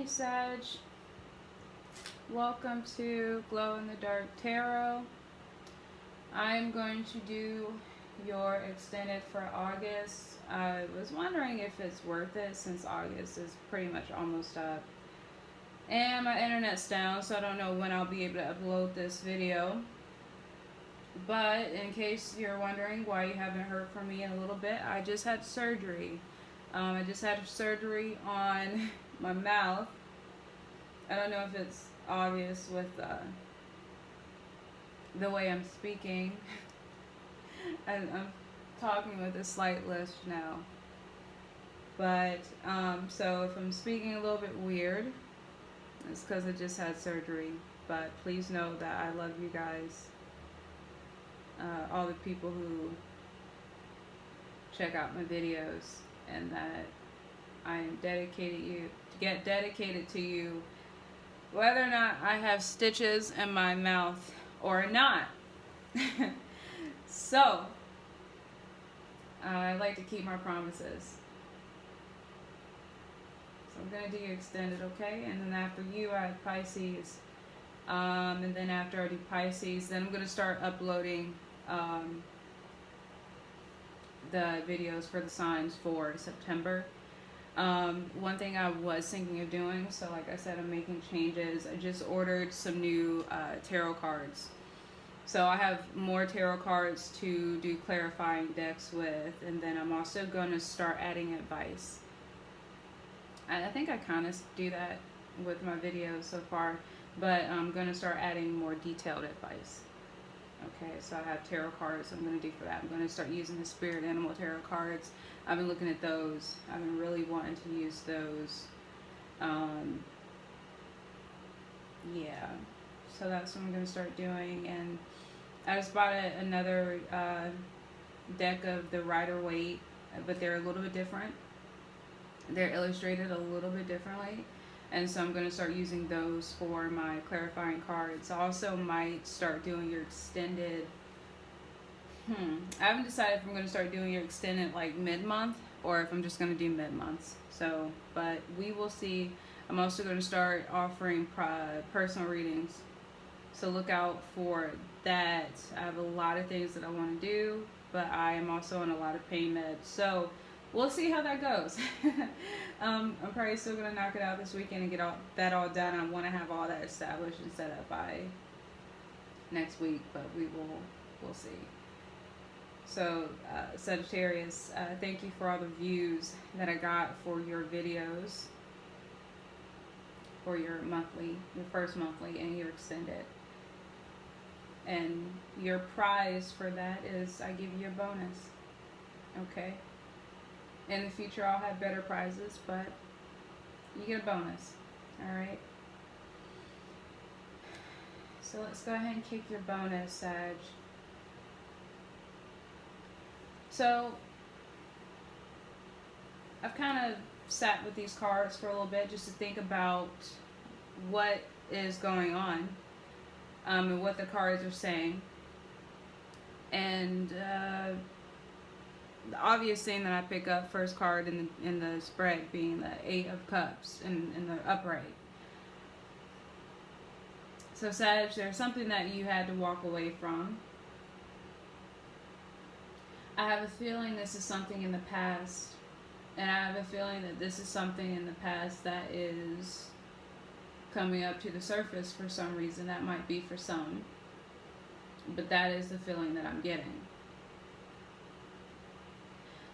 Hey Sag, welcome to Glow in the Dark Tarot. I'm going to do your extended for August. I was wondering if it's worth it since August is pretty much almost up. And my internet's down, so I don't know when I'll be able to upload this video. But in case you're wondering why you haven't heard from me in a little bit, I just had surgery. I just had surgery on my mouth. I don't know if it's obvious with the way I'm speaking. I'm talking with a slight lisp now. But, so if I'm speaking a little bit weird, it's because I just had surgery. But please know that I love you guys. All the people who check out my videos, and that I am dedicated to you whether or not I have stitches in my mouth or not. So I like to keep my promises. So I'm going to do you extended, okay? And then after you, I have Pisces. And then after I do Pisces, then I'm going to start uploading the videos for the signs for September. One thing I was thinking of doing, so like I said, I'm making changes. I just ordered some new tarot cards. So I have more tarot cards to do clarifying decks with, and then I'm also going to start adding advice. I think I kind of do that with my videos so far, but I'm going to start adding more detailed advice. Okay, so I have tarot cards I'm going to do for that. I'm going to start using the spirit animal tarot cards. I've been looking at those. I've been really wanting to use those. Yeah, so that's what I'm going to start doing. And I just bought another deck of the Rider-Waite, but they're a little bit different. They're illustrated a little bit differently. And so I'm going to start using those for my clarifying cards. I also might start doing your extended. I haven't decided if I'm going to start doing your extended like mid-month or if I'm just going to do mid-months. So, but we will see. I'm also going to start offering personal readings. So look out for that. I have a lot of things that I want to do, but I am also on a lot of pain meds. So we'll see how that goes. I'm probably still going to knock it out this weekend and get that all done. I want to have all that established and set up by next week, but we'll see. So, Sagittarius, thank you for all the views that I got for your videos, for your first monthly, and your extended. And your prize for that is I give you a bonus. Okay? In the future, I'll have better prizes, but you get a bonus. Alright? So let's go ahead and kick your bonus, Sag. So, I've kind of sat with these cards for a little bit just to think about what is going on and what the cards are saying. And the obvious thing that I pick up, first card in the spread being the Eight of Cups in the upright. So Sag, there's something that you had to walk away from. I have a feeling this is something in the past, and I have a feeling that this is something in the past that is coming up to the surface for some reason. That might be for some, but that is the feeling that I'm getting.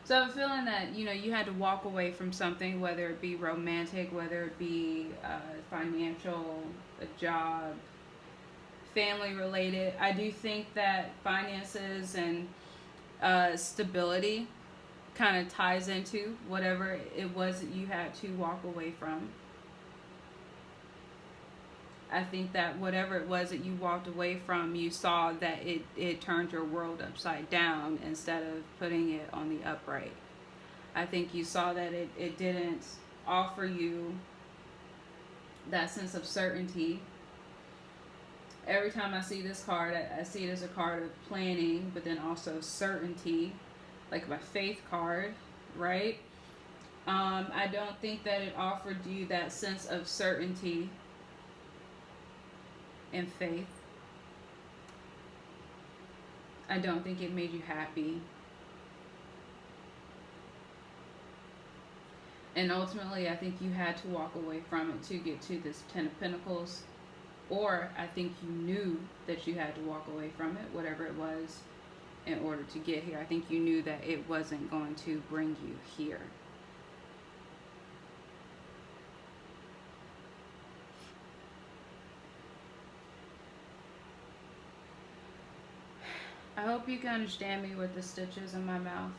So I have a feeling that, you had to walk away from something, whether it be romantic, whether it be financial, a job, family related. I do think that finances and stability kind of ties into whatever it was that you had to walk away from. I think that whatever it was that you walked away from, you saw that it turned your world upside down instead of putting it on the upright. I think you saw that it didn't offer you that sense of certainty. Every time I see this card, I see it as a card of planning, but then also certainty, like my faith card, right? I don't think that it offered you that sense of certainty and faith. I don't think it made you happy. And ultimately, I think you had to walk away from it to get to this Ten of Pentacles. Or I think you knew that you had to walk away from it, whatever it was, in order to get here. I think you knew that it wasn't going to bring you here. I hope you can understand me with the stitches in my mouth.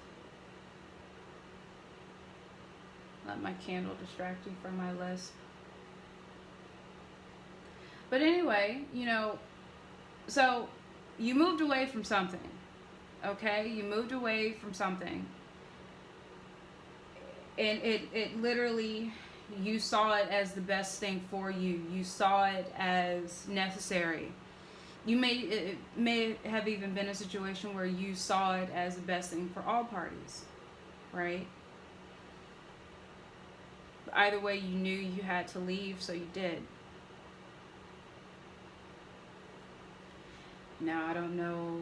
Let my candle distract you from my lisp. But anyway, so you moved away from something. Okay? You moved away from something. And it literally, you saw it as the best thing for you. You saw it as necessary. It may have even been a situation where you saw it as the best thing for all parties, right? Either way, you knew you had to leave, so you did. Now, I don't know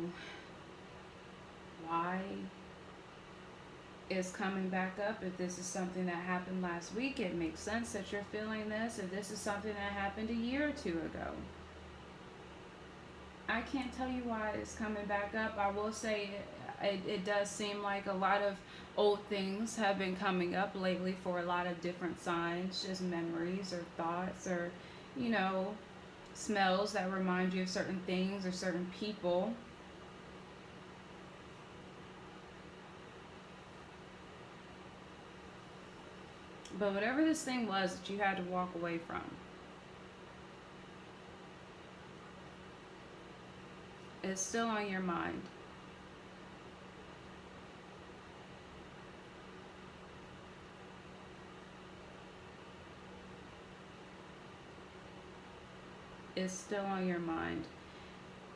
why it's coming back up. If this is something that happened last week, it makes sense that you're feeling this. If this is something that happened a year or two ago, I can't tell you why it's coming back up. I will say it does seem like a lot of old things have been coming up lately for a lot of different signs, just memories or thoughts or, smells that remind you of certain things or certain people. But whatever this thing was that you had to walk away from, it's still on your mind. It's still on your mind.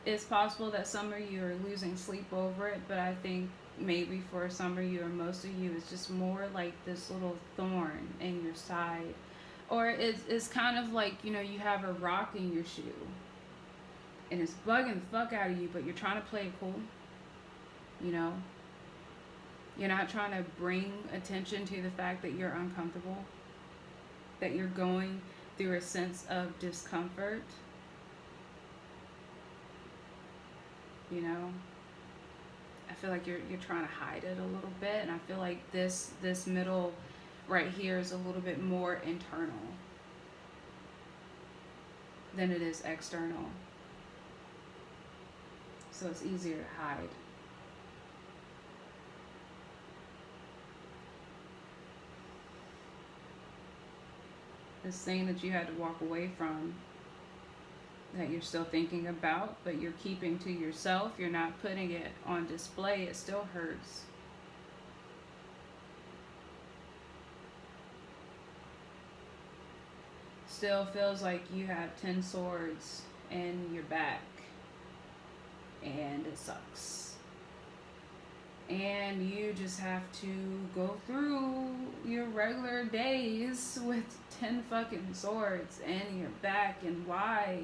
It's possible that some of you are losing sleep over it, but I think maybe for some of you or most of you, it's just more like this little thorn in your side. Or it's kind of like, you have a rock in your shoe and it's bugging the fuck out of you, but you're trying to play it cool. You're not trying to bring attention to the fact that you're uncomfortable, that you're going through a sense of discomfort. I feel like you're trying to hide it a little bit, and I feel like this middle right here is a little bit more internal than it is external. So it's easier to hide. This thing that you had to walk away from, that you're still thinking about, but you're keeping to yourself, you're not putting it on display, it still hurts. Still feels like you have 10 swords in your back, and it sucks. And you just have to go through your regular days with 10 fucking swords in your back, and why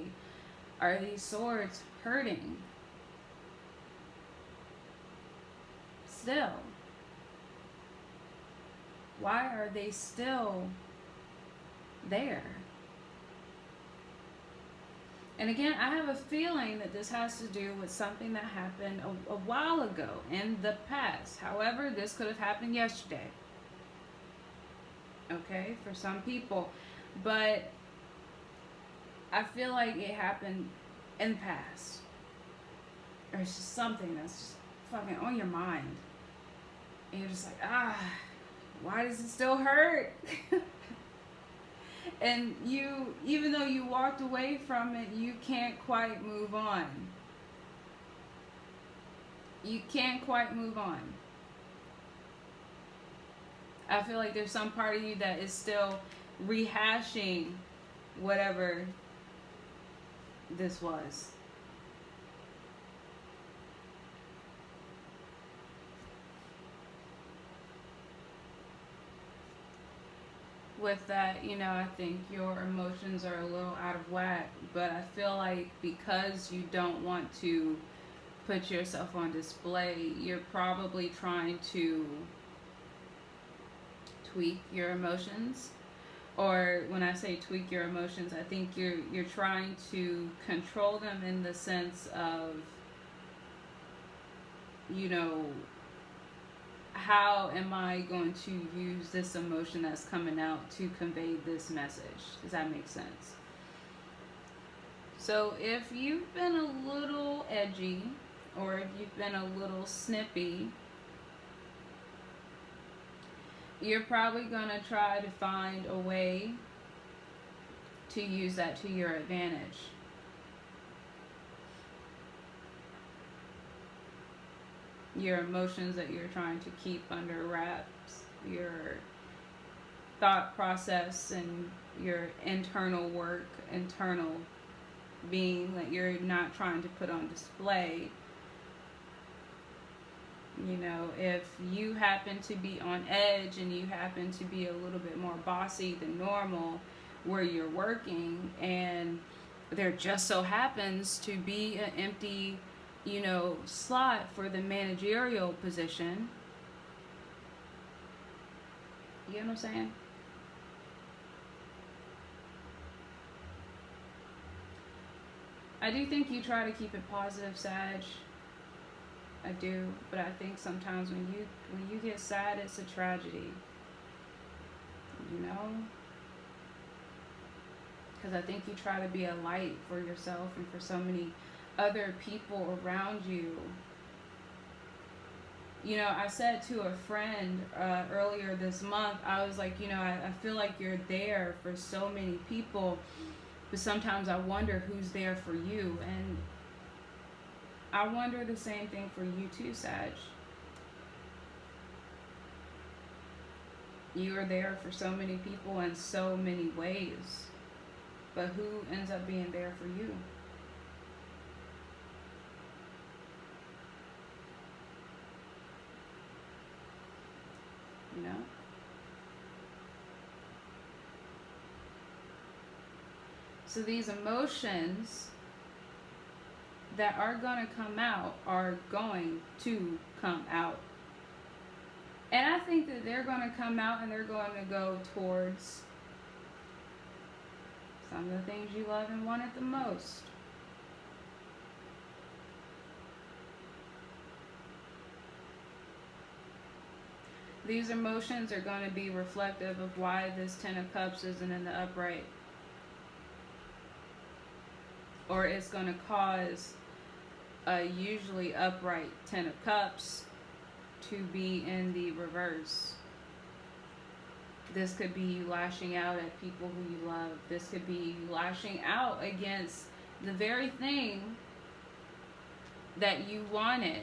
are these swords hurting? Still. Why are they still there? And again, I have a feeling that this has to do with something that happened a while ago in the past. However, this could have happened yesterday. Okay, for some people. But I feel like it happened in the past. Or it's just something that's just fucking on your mind. And you're just like, why does it still hurt? And you, even though you walked away from it, you can't quite move on. You can't quite move on. I feel like there's some part of you that is still rehashing whatever this was. with that, you know, I think your emotions are a little out of whack, but I feel like because you don't want to put yourself on display, you're probably trying to tweak your emotions. Or when I say tweak your emotions, I think you're trying to control them in the sense of, you know, how am I going to use this emotion that's coming out to convey this message? Does that make sense? So if you've been a little edgy or if you've been a little snippy, you're probably going to try to find a way to use that to your advantage. Your emotions that you're trying to keep under wraps, your thought process and your internal work, internal being that you're not trying to put on display. You know, if you happen to be on edge and you happen to be a little bit more bossy than normal where you're working, and there just so happens to be an empty, you know, slot for the managerial position. You know what I'm saying? I do think you try to keep it positive, Sag. I do, but I think sometimes when you get sad, it's a tragedy. You know, because I think you try to be a light for yourself and for so many other people around you. You know, I said to a friend earlier this month, I was like, you know, I feel like you're there for so many people, but sometimes I wonder who's there for you. And I wonder the same thing for you too, Sag. You are there for so many people in so many ways, but who ends up being there for you? You know? So these emotions that are going to come out are going to come out. And I think that they're going to come out and they're going to go towards some of the things you love and wanted the most. These emotions are going to be reflective of why this Ten of Cups isn't in the upright. Or it's going to cause a usually upright Ten of Cups to be in the reverse. This could be you lashing out at people who you love. This could be you lashing out against the very thing that you wanted,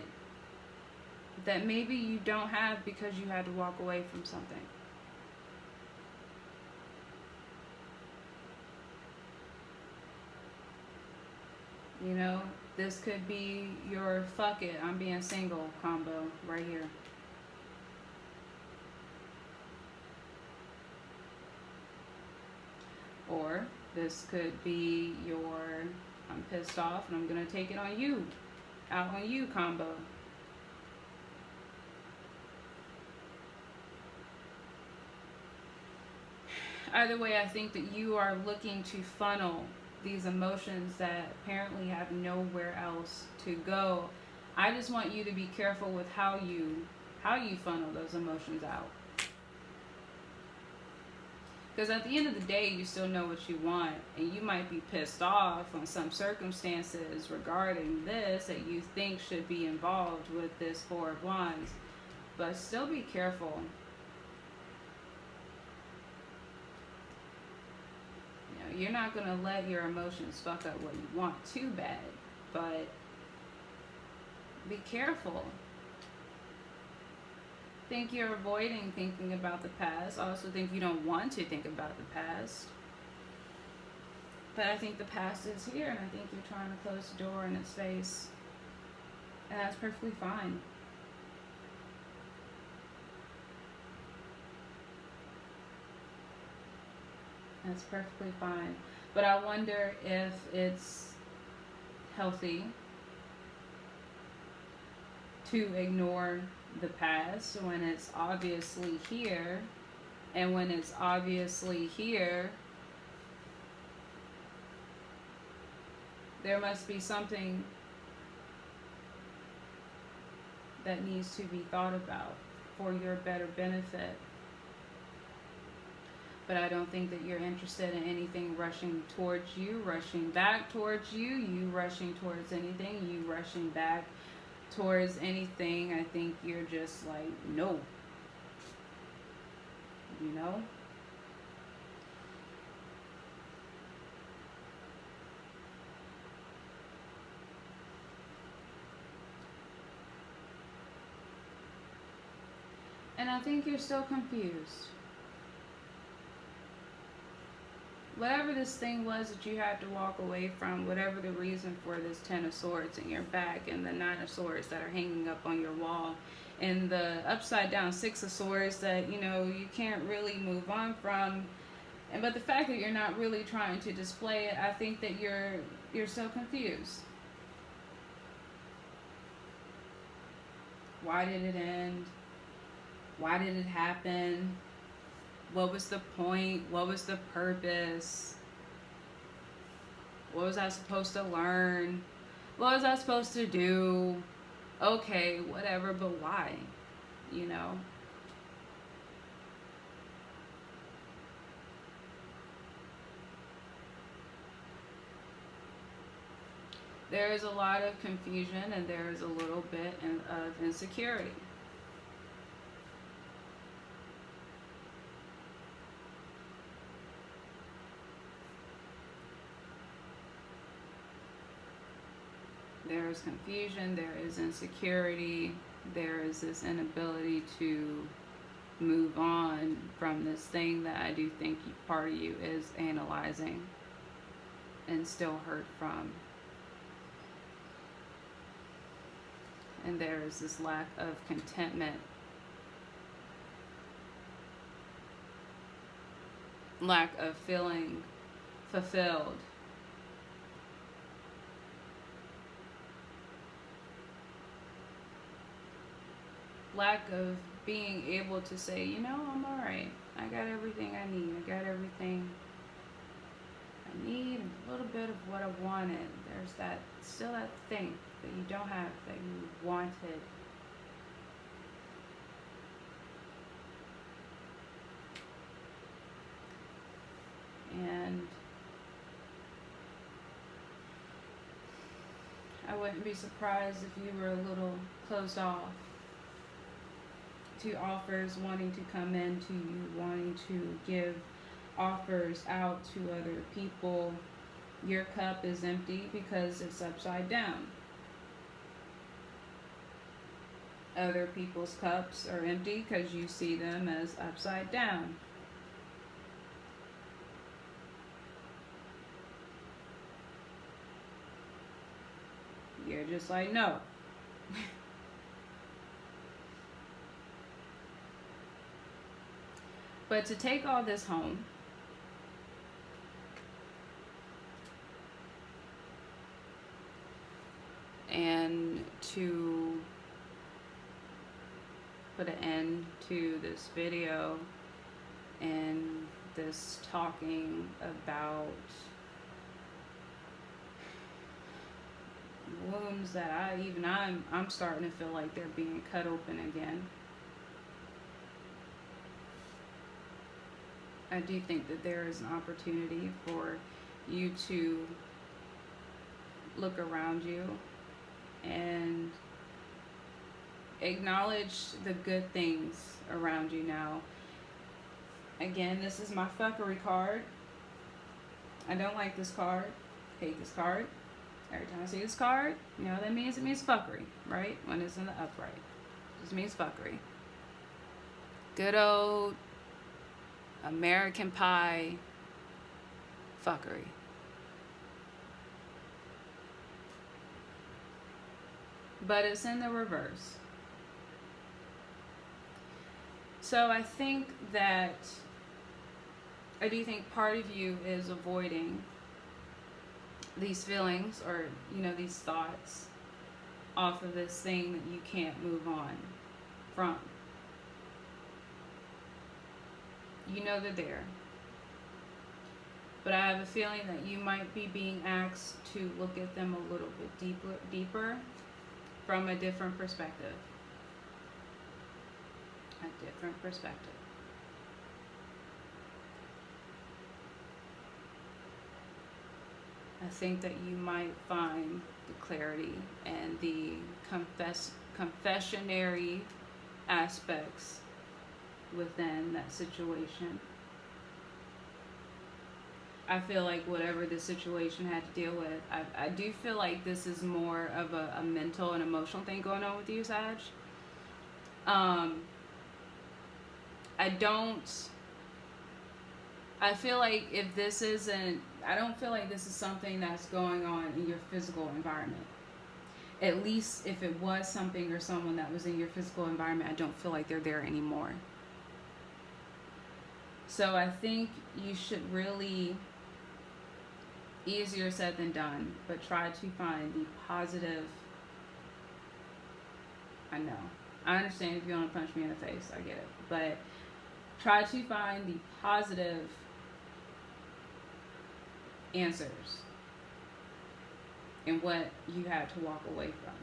that maybe you don't have because you had to walk away from something. You know, this could be your fuck it, I'm being single combo right here. Or this could be your I'm pissed off and I'm going to take it on you, out on you combo. Either way, I think that you are looking to funnel these emotions that apparently have nowhere else to go. I just want you to be careful with how you funnel those emotions out. Because at the end of the day, you still know what you want, and you might be pissed off on some circumstances regarding this that you think should be involved with this Four of Wands, but still be careful. You're not going to let your emotions fuck up what you want too bad, but be careful. Think you're avoiding thinking about the past. I also think you don't want to think about the past. But I think the past is here, and I think you're trying to close the door in its face. And that's perfectly fine. That's perfectly fine. But I wonder if it's healthy to ignore the past when it's obviously here. And when it's obviously here, there must be something that needs to be thought about for your better benefit. But I don't think that you're interested in anything rushing towards you, rushing back towards you, you rushing towards anything, you rushing back towards anything. I think you're just like, no. You know? And I think you're still confused. Whatever this thing was that you had to walk away from, whatever the reason for this Ten of Swords in your back and the Nine of Swords that are hanging up on your wall and the upside down Six of Swords that, you know, you can't really move on from. And but the fact that you're not really trying to display it, I think that you're so confused. Why did it end? Why did it happen? What was the point? What was the purpose? What was I supposed to learn? What was I supposed to do? Okay, whatever, but why? You know? There is a lot of confusion and there is a little bit of insecurity. There is confusion, there is insecurity, there is this inability to move on from this thing that I do think part of you is analyzing and still hurt from. And there is this lack of contentment, lack of feeling fulfilled. Lack of being able to say, you know, I'm alright. I got everything I need. I got everything I need, a little bit of what I wanted. There's that, still that thing that you don't have that you wanted. And I wouldn't be surprised if you were a little closed off to offers wanting to come in to you, wanting to give offers out to other people. Your cup is empty because it's upside down. Other people's cups are empty because you see them as upside down. You're just like, no. But to take all this home, and to put an end to this video and this talking about wounds that I'm starting to feel like they're being cut open again. I do think that there is an opportunity for you to look around you and acknowledge the good things around you now. Again, this is my fuckery card. I don't like this card. Hate this card. Every time I see this card, you know what that means? It means fuckery, right? When it's in the upright. It just means fuckery. Good old American Pie fuckery. But it's in the reverse. So I think that I do think part of you is avoiding these feelings, or these thoughts, off of this thing that you can't move on from. They're there, but I have a feeling that you might be being asked to look at them a little bit deeper from a different perspective. A different perspective. I think that you might find the clarity and the confessionary aspects within that situation. I feel like whatever the situation had to deal with, I do feel like this is more of a mental and emotional thing going on with you, Sag. I feel like if this isn't, I don't feel like this is something that's going on in your physical environment. At least if it was something or someone that was in your physical environment, I don't feel like they're there anymore. So I think you should really, easier said than done, but try to find the positive. I know. I understand if you want to punch me in the face, I get it. But try to find the positive answers in what you had to walk away from.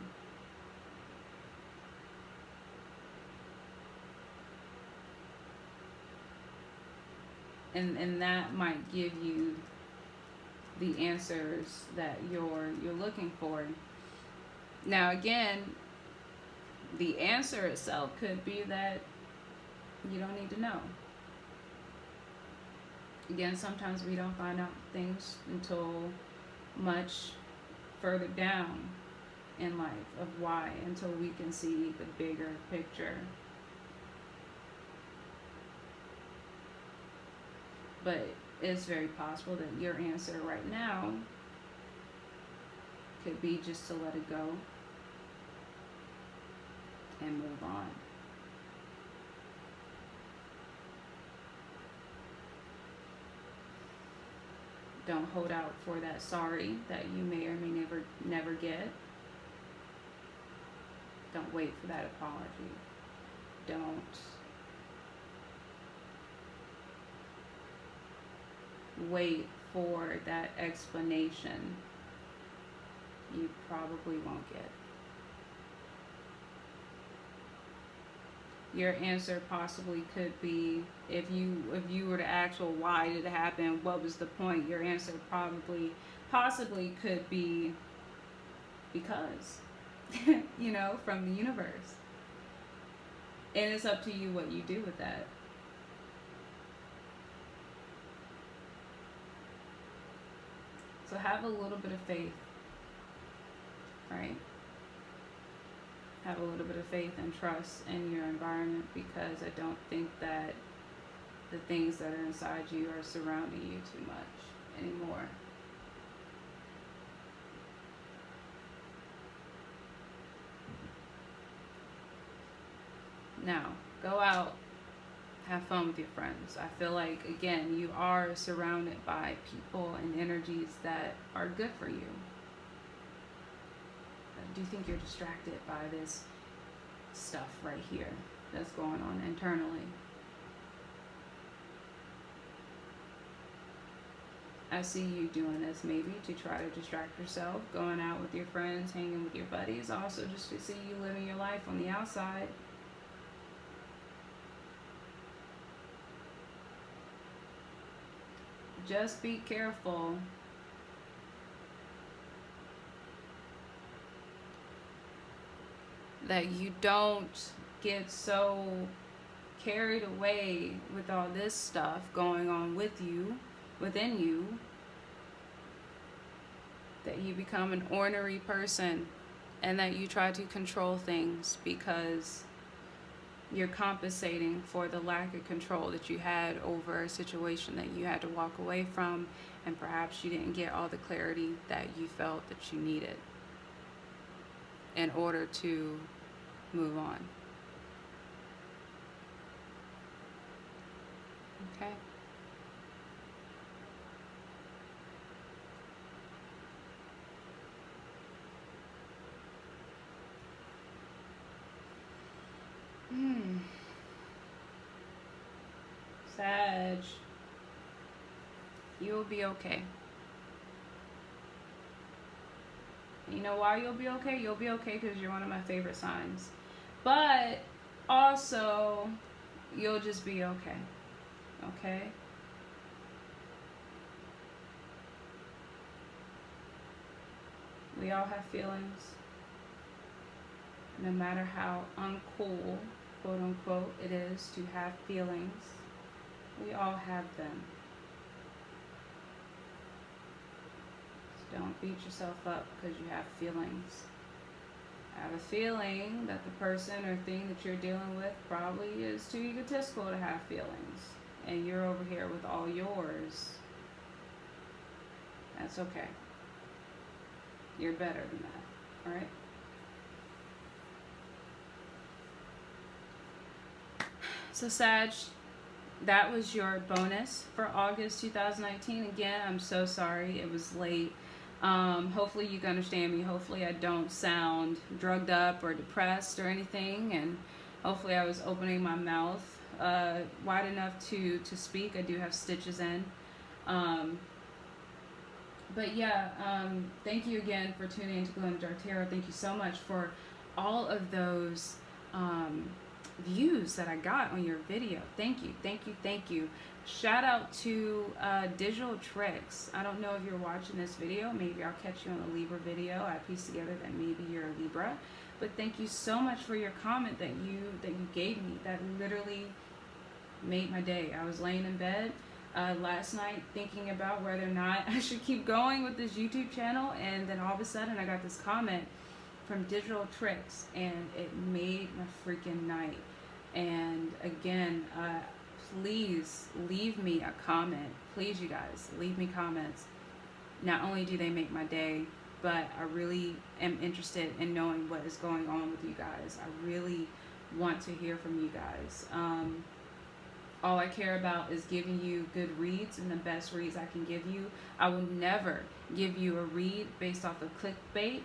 And that might give you the answers that you're looking for. Now again, the answer itself could be that you don't need to know. Again, sometimes we don't find out things until much further down in life of why, until we can see the bigger picture. But it's very possible that your answer right now could be just to let it go and move on. Don't hold out for that sorry that you may or may never get. Don't wait for that apology. Don't wait for that explanation. You probably won't get. Your answer possibly could be, if you were to ask, well, why did it happen? What was the point? Your answer possibly could be because, from the universe. And it's up to you what you do with that. So have a little bit of faith, right? Have a little bit of faith and trust in your environment, because I don't think that the things that are inside you are surrounding you too much anymore. Now, go out, have fun with your friends. I feel like, again, you are surrounded by people and energies that are good for you. Do you think you're distracted by this stuff right here that's going on internally? I see you doing this maybe to try to distract yourself, going out with your friends, hanging with your buddies, also just to see you living your life on the outside. Just be careful that you don't get so carried away with all this stuff going on within you, that you become an ornery person and that you try to control things because you're compensating for the lack of control that you had over a situation that you had to walk away from, and perhaps you didn't get all the clarity that you felt that you needed in order to move on. Okay? Sag, you'll be okay. You know why you'll be okay? You'll be okay because you're one of my favorite signs. But also, you'll just be okay. Okay? We all have feelings. No matter how uncool, quote unquote, it is to have feelings, we all have them. So don't beat yourself up because you have feelings. I have a feeling that the person or thing that you're dealing with probably is too egotistical to have feelings. And you're over here with all yours. That's okay. You're better than that, alright? So Sag, that was your bonus for August 2019. Again, I'm so sorry it was late. Hopefully you can understand me. Hopefully I don't sound drugged up or depressed or anything. And hopefully I was opening my mouth wide enough to speak. I do have stitches in. But yeah, thank you again for tuning into Glow in the Dark Tarot. Thank you so much for all of those views that I got on your video. Thank you, thank you, thank you. Shout out to Digital Tricks. I don't know if you're watching this video. Maybe I'll catch you on the Libra video. I pieced together that maybe you're a Libra. But thank you so much for your comment that you gave me. That literally made my day. I was laying in bed last night thinking about whether or not I should keep going with this YouTube channel, and then all of a sudden I got this comment from Digital Tricks and it made my freaking night. And again, please leave me a comment. Please, you guys, leave me comments. Not only do they make my day, but I really am interested in knowing what is going on with you guys. I really want to hear from you guys. All I care about is giving you good reads and the best reads I can give you. I will never give you a read based off of clickbait.